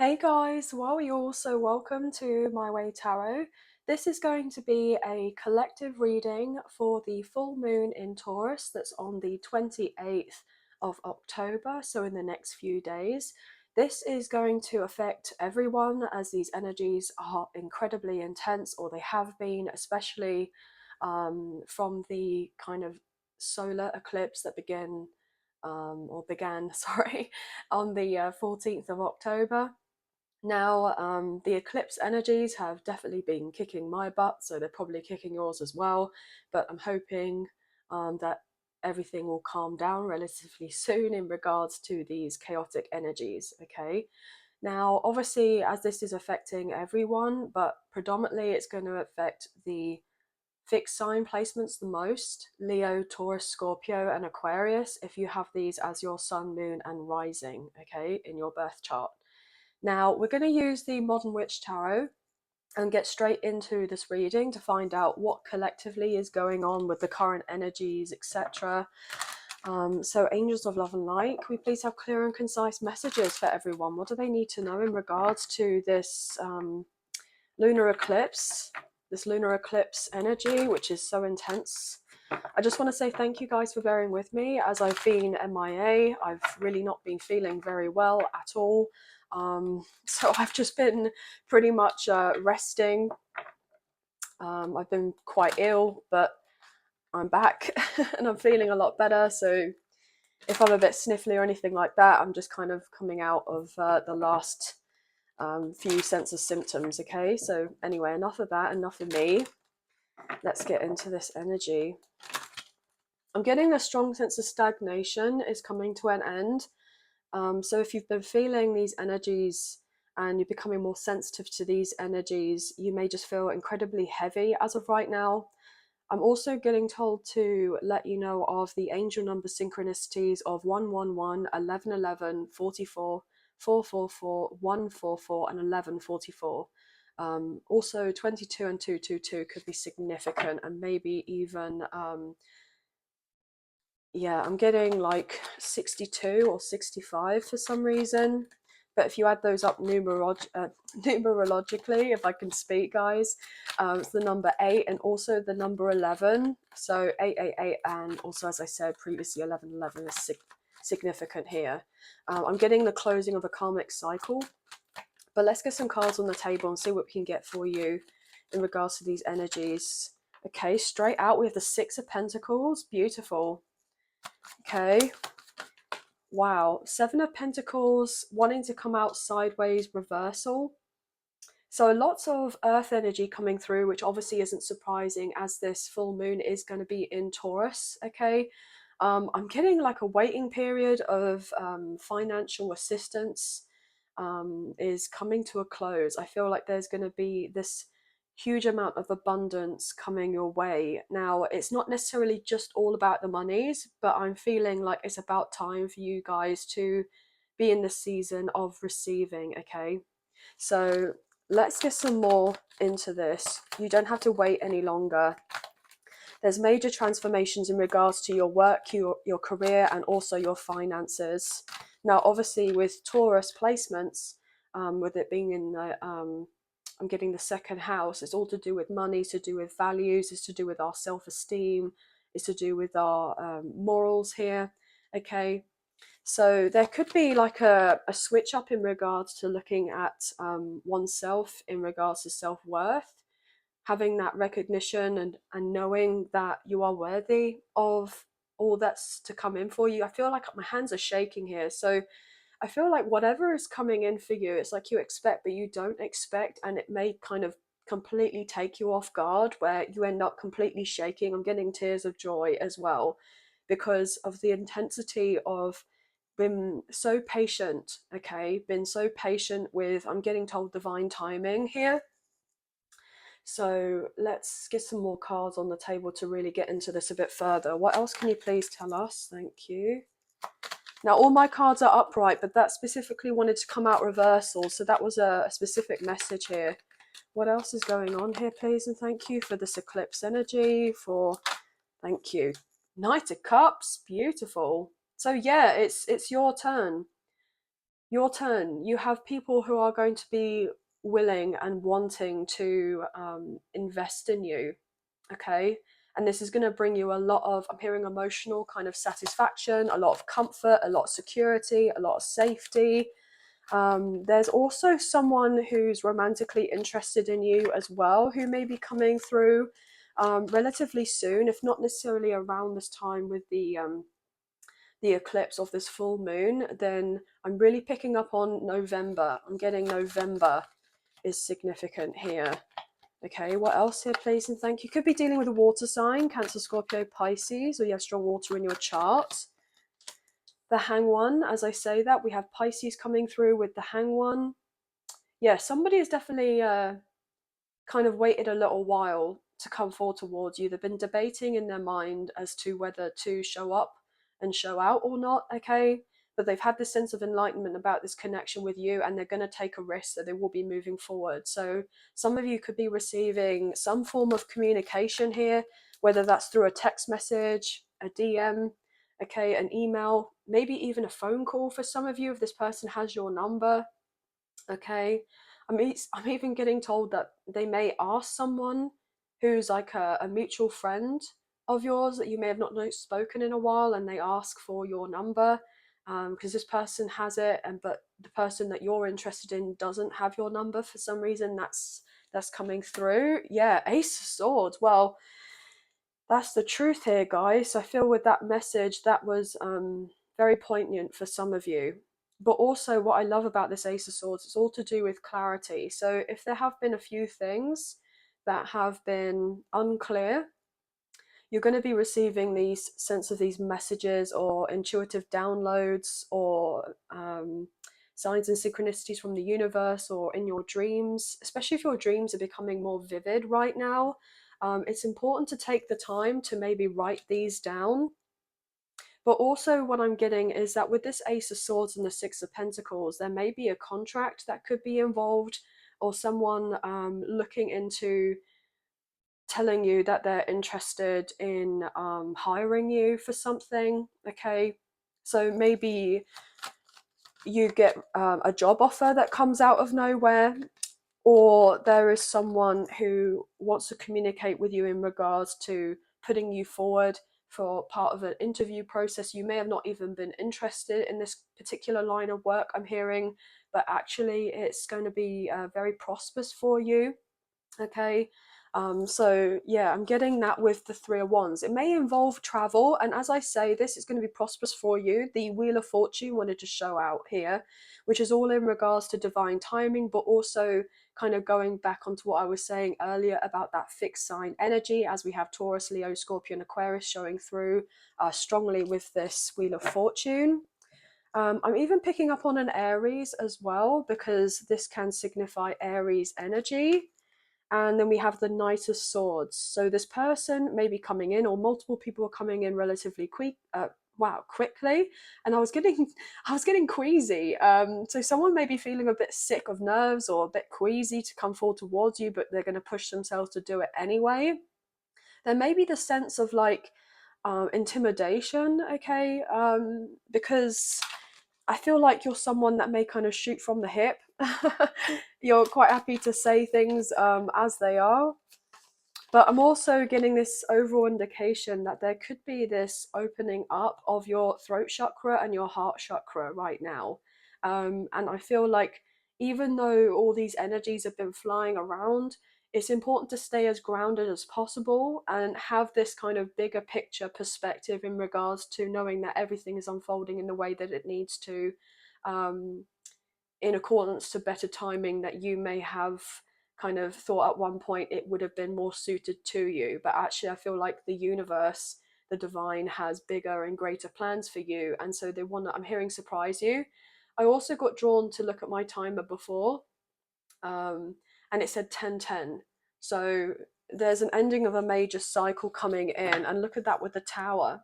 Hey guys, well, you're also welcome to My Way Tarot. This is going to be a collective reading for the full moon in Taurus that's on the 28th of October, so in the next few days. This is going to affect everyone as these energies are incredibly intense, or they have been, especially from the kind of solar eclipse that began, sorry, on the 14th of October. Now, the eclipse energies have definitely been kicking my butt, so they're probably kicking yours as well. But I'm hoping that everything will calm down relatively soon in regards to these chaotic energies, okay? Now, obviously, as this is affecting everyone, but predominantly it's going to affect the fixed sign placements the most: Leo, Taurus, Scorpio, and Aquarius, if you have these as your sun, moon, and rising, okay, in your birth chart. Now, we're going to use the Modern Witch Tarot and get straight into this reading to find out what collectively is going on with the current energies, etc. So, angels of love and light, can we please have clear and concise messages for everyone? What do they need to know in regards to this lunar eclipse, this lunar eclipse energy, which is so intense? I just want to say thank you guys for bearing with me as I've been MIA. I've really not been feeling very well at all. So I've just been pretty much resting. I've been quite ill, but I'm back and I'm feeling a lot better. So if I'm a bit sniffly or anything like that, I'm just kind of coming out of the last few sense of symptoms. Okay, so anyway, enough of that, enough of me. Let's get into this energy. I'm getting a strong sense of stagnation is coming to an end. So if you've been feeling these energies and you're becoming more sensitive to these energies, you may just feel incredibly heavy as of right now. I'm also getting told to let you know of the angel number synchronicities of 111, 1111, 44, 444, 144, and 1144. Also, 22 and 222 could be significant, and maybe even yeah, I'm getting like 62 or 65 for some reason. But if you add those up numerologically, if I can speak, guys, it's the number 8 and also the number 11. So 888 and also, as I said previously, 1111 is significant here. I'm getting the closing of a karmic cycle. But let's get some cards on the table and see what we can get for you in regards to these energies. Okay, straight out we have the Six of Pentacles. Beautiful. Okay. Wow. Seven of Pentacles, wanting to come out sideways, reversal. So lots of earth energy coming through, which obviously isn't surprising as this full moon is going to be in Taurus. Okay. I'm getting like a waiting period of financial assistance is coming to a close. I feel like there's going to be this huge amount of abundance coming your way. Now, it's not necessarily just all about the monies, but I'm feeling like it's about time for you guys to be in the season of receiving, okay? So let's get some more into this. You don't have to wait any longer. There's major transformations in regards to your work, your career, and also your finances. Now, obviously, with Taurus placements, with it being in the, I'm getting the second house, it's all to do with money, it's to do with values, it's to do with our self-esteem, it's to do with our morals here, okay? So there could be like a switch up in regards to looking at oneself in regards to self-worth, having that recognition and knowing that you are worthy of all that's to come in for you. I feel like my hands are shaking here. So I feel like whatever is coming in for you, it's like you expect, but you don't expect, and it may kind of completely take you off guard where you end up completely shaking. I'm getting tears of joy as well because of the intensity of been so patient, okay? Been so patient with, I'm getting told, divine timing here. So let's get some more cards on the table to really get into this a bit further. What else can you please tell us? Thank you. Now, all my cards are upright, but that specifically wanted to come out reversal. So that was a specific message here. What else is going on here, please? And thank you for this eclipse energy, thank you. Knight of Cups, beautiful. So yeah, it's your turn. your turn. You have people who are going to be willing and wanting to invest in you, okay? And this is going to bring you a lot of, I'm hearing emotional kind of satisfaction, a lot of comfort, a lot of security, a lot of safety. There's also someone who's romantically interested in you as well, who may be coming through relatively soon, if not necessarily around this time with the eclipse of this full moon. Then I'm really picking up on November. I'm getting November is significant here. Okay, what else here, please and thank you? Could be dealing with a water sign, Cancer, Scorpio, Pisces, or you have strong water in your chart. The Hang One, as I say that, we have Pisces coming through with the Hang One. Yeah, somebody has definitely kind of waited a little while to come forward towards you. They've been debating in their mind as to whether to show up and show out or not, okay? But they've had this sense of enlightenment about this connection with you, and they're going to take a risk, so they will be moving forward. So some of you could be receiving some form of communication here, whether that's through a text message, a DM, okay, an email, maybe even a phone call for some of you if this person has your number, okay? I'm even getting told that they may ask someone who's like a mutual friend of yours that you may have not spoken in a while, and they ask for your number because this person has it, and but the person that you're interested in doesn't have your number for some reason. That's coming through. Yeah, Ace of Swords. Well, that's the truth here, guys. I feel with that message that was very poignant for some of you. But also what I love about this Ace of Swords, it's all to do with clarity. So if there have been a few things that have been unclear, you're going to be receiving these sense of these messages or intuitive downloads or signs and synchronicities from the universe or in your dreams, especially if your dreams are becoming more vivid right now. It's important to take the time to maybe write these down. But also what I'm getting is that with this Ace of Swords and the Six of Pentacles, there may be a contract that could be involved, or someone looking into telling you that they're interested in hiring you for something, okay? So maybe you get a job offer that comes out of nowhere, or there is someone who wants to communicate with you in regards to putting you forward for part of an interview process. You may have not even been interested in this particular line of work, I'm hearing, but actually it's going to be very prosperous for you, okay? So yeah, I'm getting that with the Three of Wands. It may involve travel, and as I say, this is going to be prosperous for you. The Wheel of Fortune wanted to show out here, which is all in regards to divine timing, but also kind of going back onto what I was saying earlier about that fixed sign energy, as we have Taurus, Leo, Scorpio, and Aquarius showing through strongly with this Wheel of Fortune. I'm even picking up on an Aries as well, because this can signify Aries energy. And then we have the Knight of Swords. So this person may be coming in, or multiple people are coming in relatively quickly. And I was getting queasy. So someone may be feeling a bit sick of nerves or a bit queasy to come forward towards you, but they're going to push themselves to do it anyway. There may be the sense of like intimidation, okay, because I feel like you're someone that may kind of shoot from the hip. You're quite happy to say things as they are. But I'm also getting this overall indication that there could be this opening up of your throat chakra and your heart chakra right now. And I feel like even though all these energies have been flying around, it's important to stay as grounded as possible and have this kind of bigger picture perspective in regards to knowing that everything is unfolding in the way that it needs to, in accordance to better timing that you may have kind of thought at one point it would have been more suited to you. But actually I feel like the universe, the divine, has bigger and greater plans for you, and so they want to, I'm hearing, surprise you. I also got drawn to look at my timer before, and it said 10:10. So there's an ending of a major cycle coming in, and look at that with the Tower.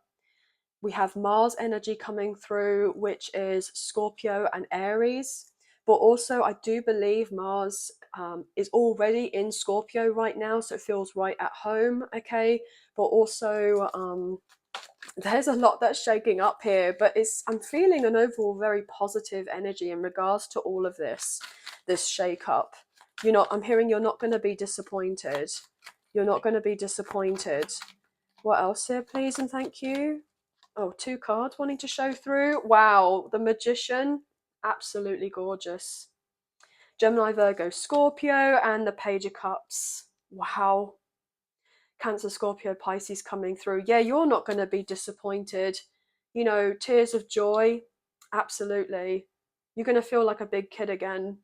We have Mars energy coming through, which is Scorpio and Aries. But also, I do believe Mars is already in Scorpio right now, so it feels right at home, okay? But also, there's a lot that's shaking up here, but I'm feeling an overall very positive energy in regards to all of this shake up. I'm hearing you're not going to be disappointed. You're not going to be disappointed. What else here, please and thank you? Oh, 2 cards wanting to show through. Wow, the Magician, absolutely gorgeous. Gemini, Virgo, Scorpio, and the Page of Cups. Wow. Cancer, Scorpio, Pisces coming through. Yeah, you're not going to be disappointed. Tears of joy. Absolutely. You're going to feel like a big kid again.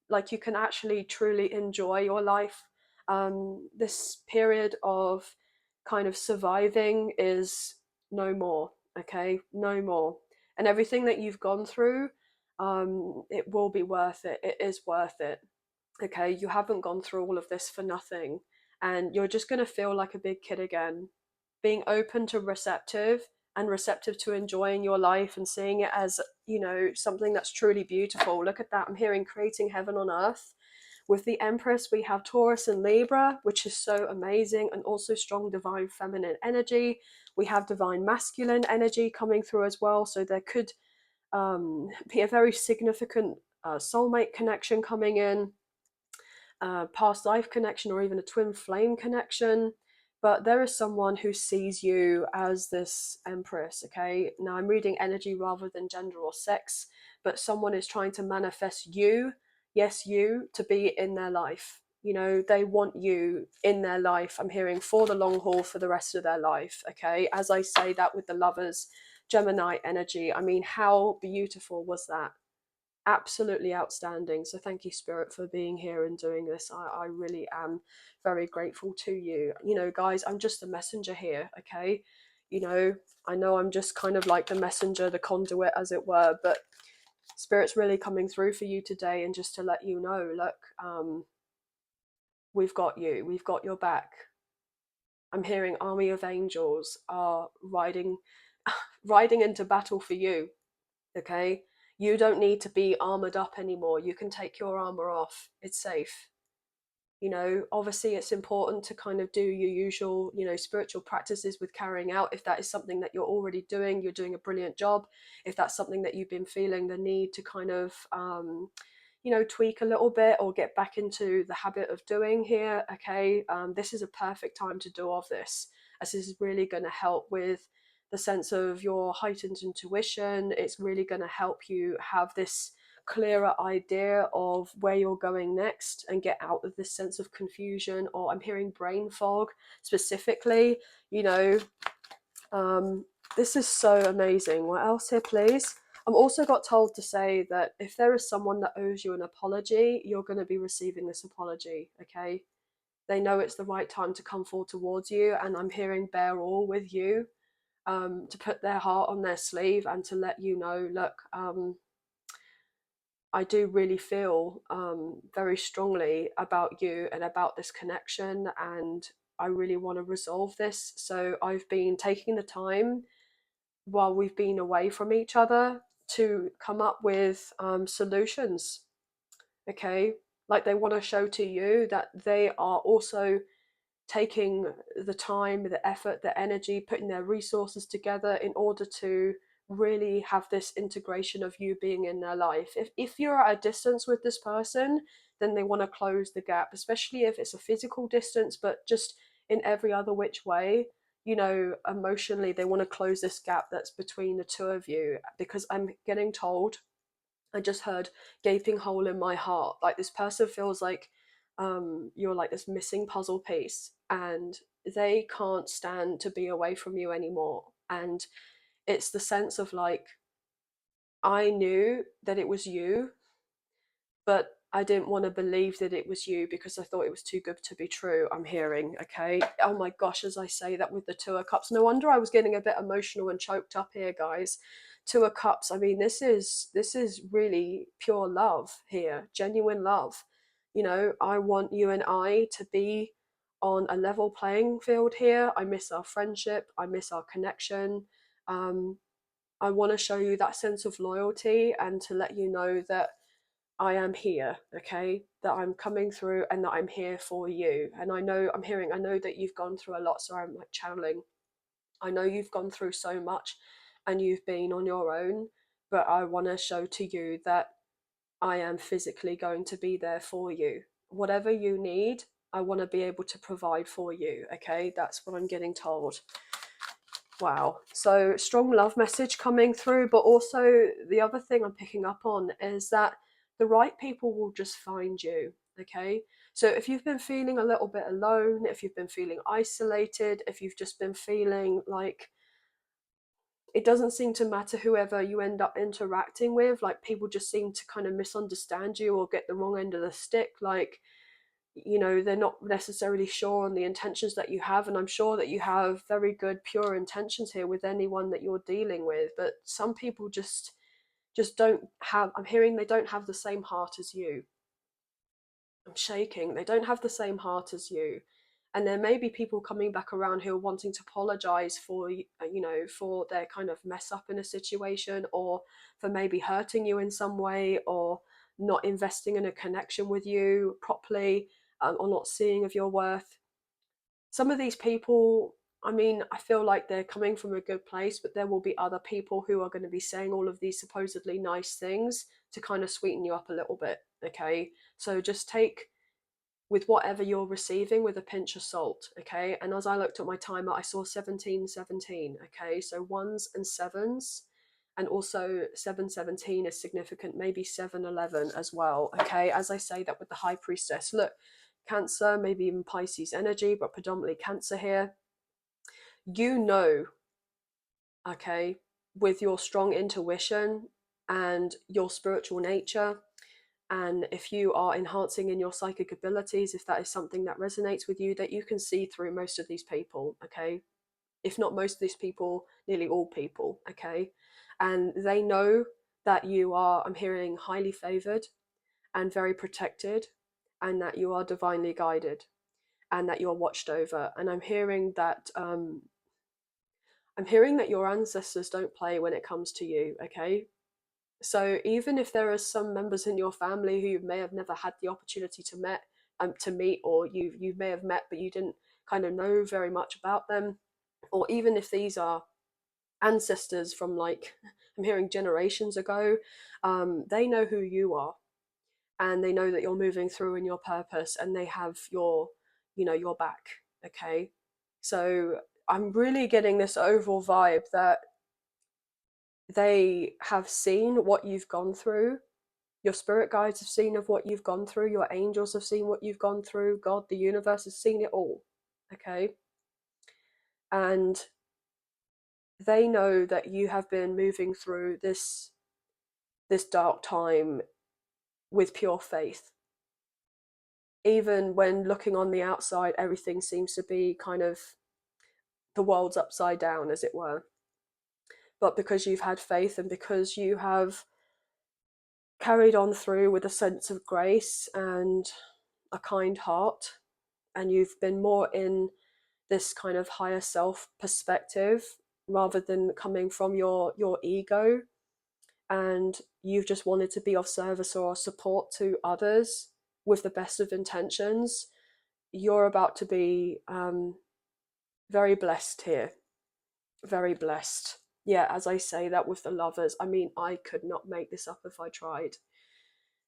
Like you can actually truly enjoy your life. This period of kind of surviving is no more. Okay, no more. And everything that you've gone through, it will be worth it. It is worth it. Okay, you haven't gone through all of this for nothing, and you're just going to feel like a big kid again, being open to receptive to enjoying your life and seeing it as something that's truly beautiful. Look at that, I'm hearing creating heaven on earth. With the Empress, we have Taurus and Libra, which is so amazing, and also strong divine feminine energy. We have divine masculine energy coming through as well, so there could be a very significant soulmate connection coming in, past life connection, or even a twin flame connection. But there is someone who sees you as this Empress. Okay, now I'm reading energy rather than gender or sex, but someone is trying to manifest you, yes, you, to be in their life. They want you in their life. I'm hearing for the long haul, for the rest of their life. Okay, as I say that with the Lovers, Gemini energy, I mean, how beautiful was that? Absolutely outstanding. So thank you, Spirit, for being here and doing this. I really am very grateful to you. Guys, I'm just a messenger here. Okay, I know I'm just kind of like the messenger, the conduit, as it were, but Spirit's really coming through for you today, and just to let you know, look, we've got you, we've got your back. I'm hearing army of angels are riding into battle for you. Okay, you don't need to be armored up anymore. You can take your armor off. It's safe. Obviously it's important to kind of do your usual spiritual practices with carrying out. If that is something that you're already doing, you're doing a brilliant job. If that's something that you've been feeling the need to kind of tweak a little bit or get back into the habit of doing here, okay, this is a perfect time to do all of this, as this is really going to help with the sense of your heightened intuition. It's really going to help you have this clearer idea of where you're going next and get out of this sense of confusion, or I'm hearing brain fog specifically. This is so amazing. What else here, please? I'm also got told to say that if there is someone that owes you an apology, you're going to be receiving this apology. Okay, they know it's the right time to come forward towards you, and I'm hearing bear all with you, to put their heart on their sleeve and to let you know, look, I do really feel very strongly about you and about this connection, and I really want to resolve this. So I've been taking the time while we've been away from each other to come up with solutions. Okay, like they want to show to you that they are also taking the time, the effort, the energy, putting their resources together in order to really have this integration of you being in their life. If you're at a distance with this person, then they want to close the gap, especially if it's a physical distance, but just in every other which way, emotionally, they want to close this gap that's between the two of you. Because I'm getting told, I just heard gaping hole in my heart. Like this person feels like you're like this missing puzzle piece, and they can't stand to be away from you anymore. And it's the sense of like, I knew that it was you, but I didn't want to believe that it was you because I thought it was too good to be true. I'm hearing, okay? Oh my gosh, as I say that with the Two of Cups. No wonder I was getting a bit emotional and choked up here, guys. Two of Cups. I mean, this is really pure love here, genuine love. I want you and I to be on a level playing field here. I miss our friendship. I miss our connection. I want to show you that sense of loyalty and to let you know that I am here, okay? That I'm coming through and that I'm here for you. And I know that you've gone through a lot, so I'm like channeling I know you've gone through so much and you've been on your own, but I want to show to you that I am physically going to be there for you. Whatever you need, I want to be able to provide for you. Okay, that's what I'm getting told. Wow. So strong love message coming through, but also the other thing I'm picking up on is that the right people will just find you. Okay. So if you've been feeling a little bit alone, if you've been feeling isolated, if you've just been feeling like it doesn't seem to matter whoever you end up interacting with, like people just seem to kind of misunderstand you or get the wrong end of the stick, like, you know, they're not necessarily sure on the intentions that you have, and I'm sure that you have very good pure intentions here with anyone that you're dealing with, but some people just don't have, I'm hearing they don't have the same heart as you. I'm shaking. They don't have the same heart as you. And there may be people coming back around who are wanting to apologize for, you know, for their kind of mess up in a situation, or for maybe hurting you in some way, or not investing in a connection with you properly, or not seeing of your worth. Some of these people, I mean, I feel like they're coming from a good place, but there will be other people who are going to be saying all of these supposedly nice things to kind of sweeten you up a little bit. Okay. So just take with whatever you're receiving with a pinch of salt. Okay. And as I looked at my timer, I saw 1717. Okay. So ones and sevens. And also 717 is significant, maybe 711 as well. Okay. As I say that with the High Priestess, look, Cancer, maybe even Pisces energy, but predominantly Cancer here. You know, okay, with your strong intuition and your spiritual nature, and if you are enhancing in your psychic abilities, if that is something that resonates with you, that you can see through most of these people, okay? If not most of these people, nearly all people, okay? And they know that you are, I'm hearing, highly favored and very protected, and that you are divinely guided, and that you're watched over. And I'm hearing that your ancestors don't play when it comes to you, okay? So even if there are some members in your family who you may have never had the opportunity to meet, or you may have met but you didn't kind of know very much about them, or even if these are ancestors from, like, I'm hearing generations ago, they know who you are, and they know that you're moving through in your purpose, and they have your, you know, your back. Okay. So I'm really getting this overall vibe that they have seen what you've gone through. Your spirit guides have seen of what you've gone through. Your angels have seen what you've gone through. God, the universe has seen it all. Okay. And they know that you have been moving through this dark time with pure faith. Even when looking on the outside, everything seems to be kind of, the world's upside down, as it were. But because you've had faith, and because you have carried on through with a sense of grace and a kind heart, and you've been more in this kind of higher self perspective rather than coming from your ego, and you've just wanted to be of service or support to others with the best of intentions, you're about to be very blessed here. Very blessed. Yeah, as I say that with the Lovers, I mean, I could not make this up if I tried.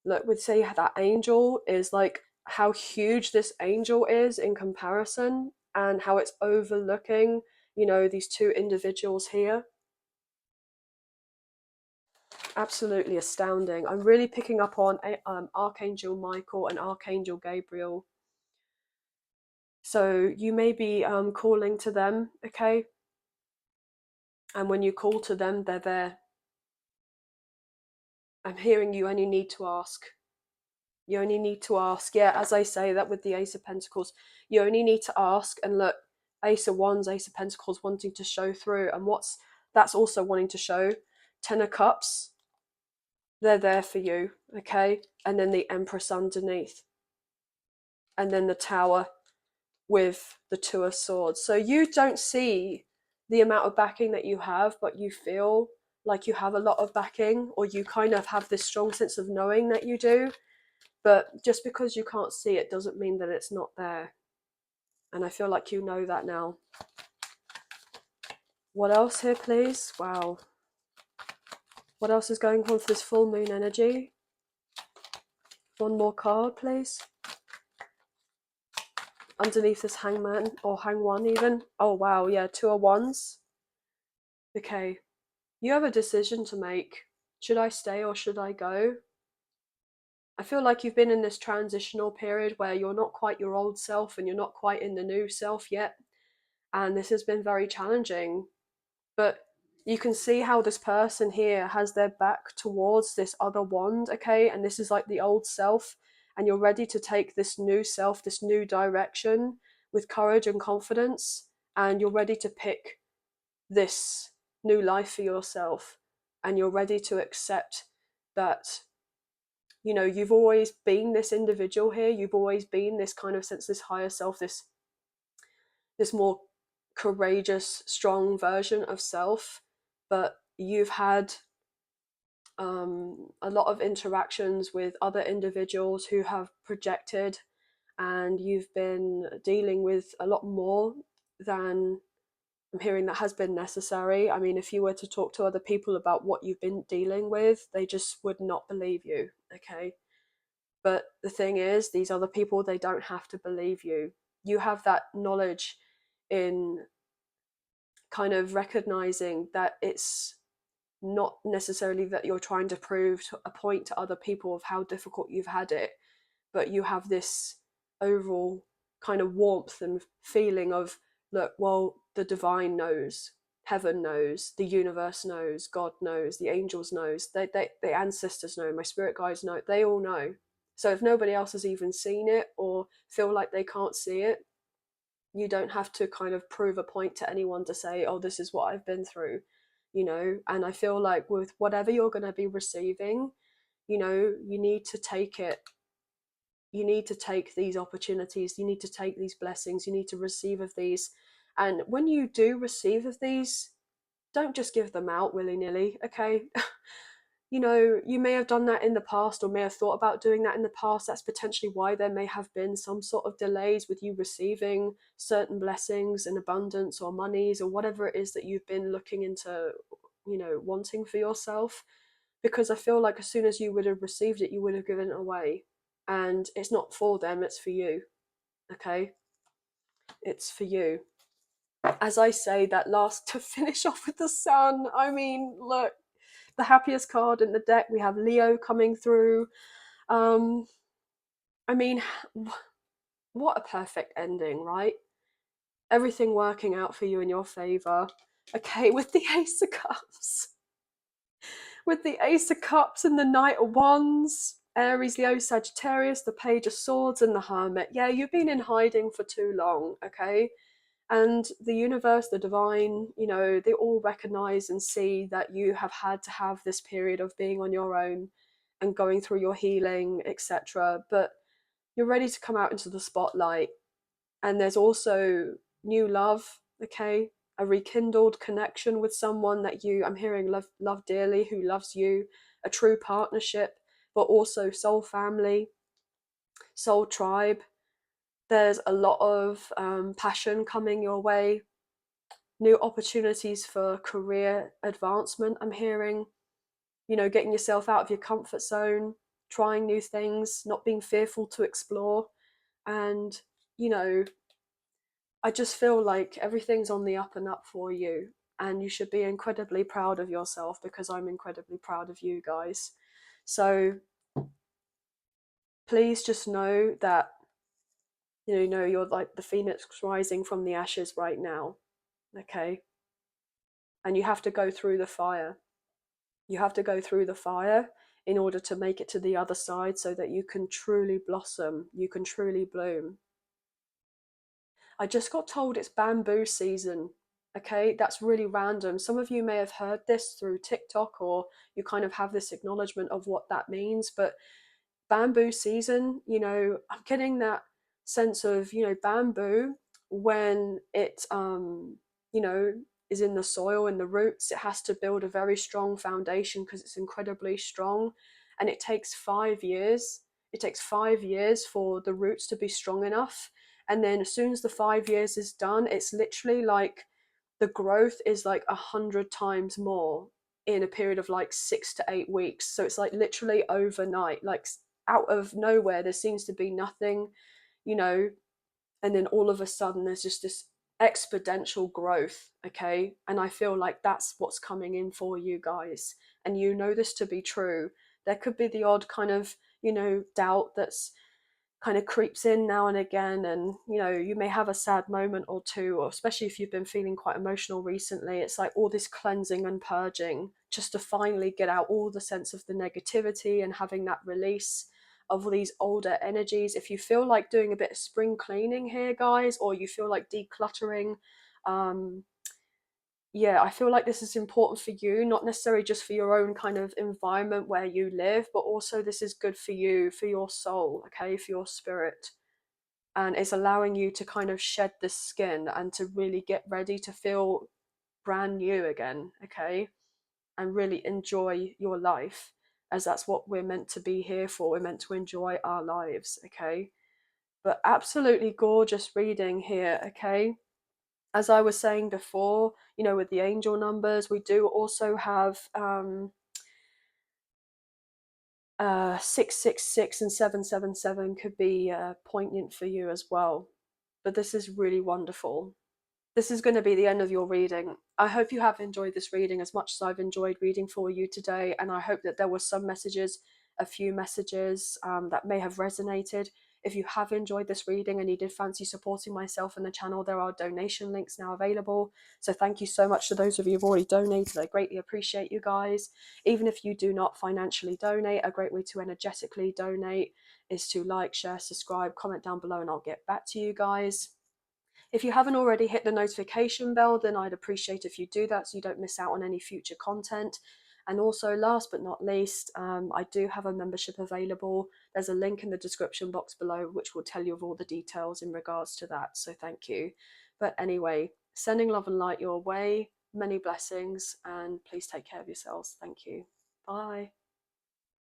Look, would say that angel is like, how huge this angel is in comparison, and how it's overlooking, you know, these two individuals here. Absolutely astounding. I'm really picking up on Archangel Michael and Archangel Gabriel. So you may be calling to them, okay? And when you call to them, they're there. I'm hearing you only need to ask. You only need to ask. Yeah, as I say that with the Ace of Pentacles, you only need to ask. And look, Ace of Wands, Ace of Pentacles wanting to show through. And that's also wanting to show? Ten of Cups. They're there for you, okay? And then the Empress underneath. And then the Tower with the Two of Swords. So you don't see the amount of backing that you have, but you feel like you have a lot of backing, or you kind of have this strong sense of knowing that you do. But just because you can't see it doesn't mean that it's not there. And I feel like you know that now. What else here, please? Wow. What else is going on for this full moon energy? One more card, please. Underneath this hangman, or hang one even. Oh, wow, yeah, 2 of Wands. Okay, you have a decision to make. Should I stay or should I go? I feel like you've been in this transitional period where you're not quite your old self and you're not quite in the new self yet. And this has been very challenging. But you can see how this person here has their back towards this other wand, okay? And this is like the old self. And you're ready to take this new self, this new direction with courage and confidence. And you're ready to pick this new life for yourself. And you're ready to accept that, you know, you've always been this individual here. You've always been this kind of sense, this higher self, this more courageous, strong version of self. But you've had a lot of interactions with other individuals who have projected, and you've been dealing with a lot more than I'm hearing that has been necessary. I mean, if you were to talk to other people about what you've been dealing with, they just would not believe you, okay? But the thing is, these other people, they don't have to believe you. You have that knowledge in kind of recognizing that it's not necessarily that you're trying to prove a point to other people of how difficult you've had it, but you have this overall kind of warmth and feeling of, look, well, the divine knows, heaven knows, the universe knows, God knows, the angels knows, the ancestors know, my spirit guides know, they all know. So if nobody else has even seen it or feel like they can't see it, you don't have to kind of prove a point to anyone to say, oh, this is what I've been through, you know. And I feel like with whatever you're going to be receiving, you know, you need to take it. You need to take these opportunities, you need to take these blessings, you need to receive of these. And when you do receive of these, don't just give them out willy-nilly, okay? You know, you may have done that in the past or may have thought about doing that in the past. That's potentially why there may have been some sort of delays with you receiving certain blessings and abundance or monies or whatever it is that you've been looking into, you know, wanting for yourself. Because I feel like as soon as you would have received it, you would have given it away. And it's not for them, it's for you, okay? It's for you. As I say, that last, to finish off with the sun, I mean, look, the happiest card in the deck, we have Leo coming through. I mean, what a perfect ending, right? Everything working out for you in your favor. Okay, with the Ace of Cups. With the Ace of Cups and the Knight of Wands, Aries, Leo, Sagittarius, the Page of Swords, and the Hermit. Yeah, you've been in hiding for too long, okay? And the universe, the divine, you know, they all recognize and see that you have had to have this period of being on your own and going through your healing, etc. But you're ready to come out into the spotlight. And there's also new love, okay? A rekindled connection with someone that you, I'm hearing, love dearly, who loves you, a true partnership, but also soul family, soul tribe. There's a lot of passion coming your way, new opportunities for career advancement, I'm hearing, you know, getting yourself out of your comfort zone, trying new things, not being fearful to explore. And, you know, I just feel like everything's on the up and up for you, and you should be incredibly proud of yourself, because I'm incredibly proud of you guys. So please just know that, you know, you're like the phoenix rising from the ashes right now, okay? And you have to go through the fire. You have to go through the fire in order to make it to the other side, so that you can truly blossom, you can truly bloom. I just got told it's bamboo season. Okay, that's really random. Some of you may have heard this through TikTok, or you kind of have this acknowledgement of what that means. But bamboo season, you know, I'm getting that sense of, you know, bamboo, when it, you know, is in the soil, in the roots, it has to build a very strong foundation because it's incredibly strong. And it takes 5 years. It takes 5 years for the roots to be strong enough. And then as soon as the 5 years is done, it's literally like the growth is like 100 times more in a period of like 6 to 8 weeks. So it's like literally overnight, like out of nowhere, there seems to be nothing, you know, and then all of a sudden there's just this exponential growth. Okay, and I feel like that's what's coming in for you guys, and you know this to be true. There could be the odd kind of, you know, doubt that's kind of creeps in now and again, and you know, you may have a sad moment or two, or especially if you've been feeling quite emotional recently. It's like all this cleansing and purging just to finally get out all the sense of the negativity and having that release of all these older energies. If you feel like doing a bit of spring cleaning here, guys, or you feel like decluttering, um yeah, I feel like this is important for you, not necessarily just for your own kind of environment where you live, but also this is good for you, for your soul, okay, for your spirit. And it's allowing you to kind of shed this skin and to really get ready to feel brand new again, okay, and really enjoy your life, as that's what we're meant to be here for. We're meant to enjoy our lives, okay. But absolutely gorgeous reading here, okay. As I was saying before, you know, with the angel numbers, we do also have 666 and 777 could be poignant for you as well. But this is really wonderful. This is going to be the end of your reading. I hope you have enjoyed this reading as much as I've enjoyed reading for you today, and I hope that there were some messages, a few messages that may have resonated. If you have enjoyed this reading and you did fancy supporting myself and the channel, there are donation links now available. So thank you so much to those of you who've already donated. I greatly appreciate you guys. Even if you do not financially donate, a great way to energetically donate is to like, share, subscribe, comment down below, and I'll get back to you guys. If you haven't already hit the notification bell, then I'd appreciate if you do that so you don't miss out on any future content. And also, last but not least, I do have a membership available. There's a link in the description box below which will tell you of all the details in regards to that. So thank you. But anyway, sending love and light your way, many blessings, and please take care of yourselves. Thank you. Bye.